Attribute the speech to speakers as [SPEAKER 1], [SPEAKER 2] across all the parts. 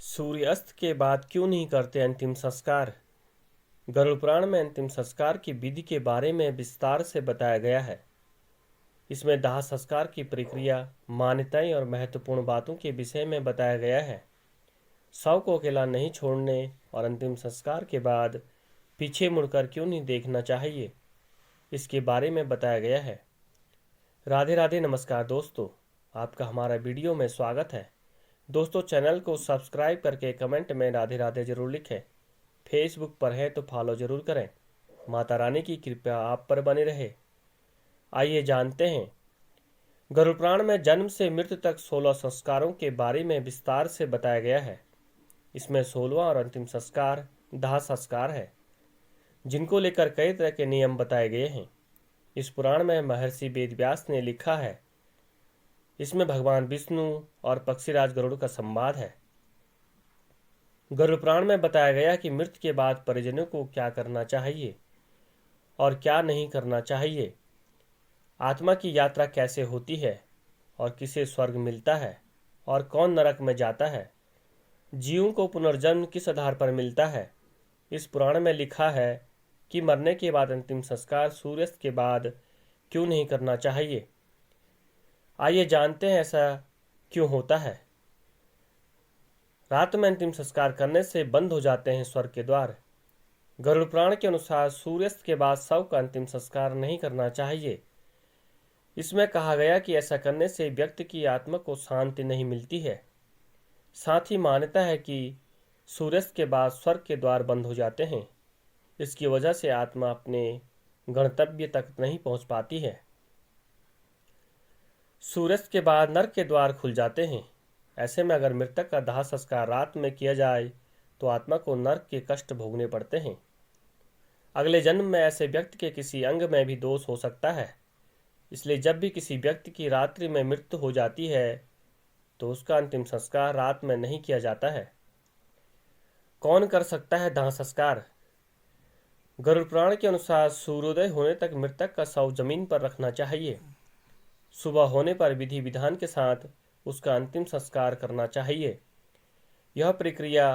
[SPEAKER 1] सूर्यास्त के बाद क्यों नहीं करते अंतिम संस्कार। गरुड़ पुराण में अंतिम संस्कार की विधि के बारे में विस्तार से बताया गया है। इसमें दाह संस्कार की प्रक्रिया, मान्यताएं और महत्वपूर्ण बातों के विषय में बताया गया है। शव को अकेला नहीं छोड़ने और अंतिम संस्कार के बाद पीछे मुड़कर क्यों नहीं देखना चाहिए, इसके बारे में बताया गया है। राधे राधे, नमस्कार दोस्तों, आपका हमारा वीडियो में स्वागत है। दोस्तों, चैनल को सब्सक्राइब करके कमेंट में राधे राधे जरूर लिखें। फेसबुक पर है तो फॉलो जरूर करें। माता रानी की कृपा आप पर बनी रहे। आइए जानते हैं। गरुड़ पुराण में जन्म से मृत्यु तक 16 संस्कारों के बारे में विस्तार से बताया गया है। इसमें 16वां और अंतिम संस्कार दाह संस्कार है, जिनको लेकर कई तरह के नियम बताए गए हैं। इस पुराण में महर्षि वेदव्यास ने लिखा है। इसमें भगवान विष्णु और पक्षीराज गरुड़ का संवाद है। गरुड़ पुराण में बताया गया कि मृत्यु के बाद परिजनों को क्या करना चाहिए और क्या नहीं करना चाहिए, आत्मा की यात्रा कैसे होती है और किसे स्वर्ग मिलता है और कौन नरक में जाता है, जीवों को पुनर्जन्म किस आधार पर मिलता है। इस पुराण में लिखा है कि मरने के बाद अंतिम संस्कार सूर्यास्त के बाद क्यों नहीं करना चाहिए। आइए जानते हैं ऐसा क्यों होता है। रात में अंतिम संस्कार करने से बंद हो जाते हैं स्वर्ग के द्वार। गरुड़ पुराण के अनुसार सूर्यास्त के बाद शव का अंतिम संस्कार नहीं करना चाहिए। इसमें कहा गया कि ऐसा करने से व्यक्ति की आत्मा को शांति नहीं मिलती है। साथ ही मान्यता है कि सूर्यास्त के बाद स्वर्ग के द्वार बंद हो जाते हैं। इसकी वजह से आत्मा अपने गंतव्य तक नहीं पहुंच पाती है। सूर्यास्त के बाद नरक के द्वार खुल जाते हैं। ऐसे में अगर मृतक का दाह संस्कार रात में किया जाए तो आत्मा को नरक के कष्ट भोगने पड़ते हैं। अगले जन्म में ऐसे व्यक्ति के किसी अंग में भी दोष हो सकता है। इसलिए जब भी किसी व्यक्ति की रात्रि में मृत्यु हो जाती है तो उसका अंतिम संस्कार रात में नहीं किया जाता है। कौन कर सकता है दाह संस्कार। गरुड़ पुराण के अनुसार सूर्योदय होने तक मृतक का शव जमीन पर रखना चाहिए। सुबह होने पर विधि विधान के साथ उसका अंतिम संस्कार करना चाहिए। यह प्रक्रिया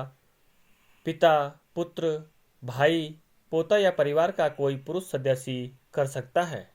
[SPEAKER 1] पिता, पुत्र, भाई, पोता या परिवार का कोई पुरुष सदस्य कर सकता है।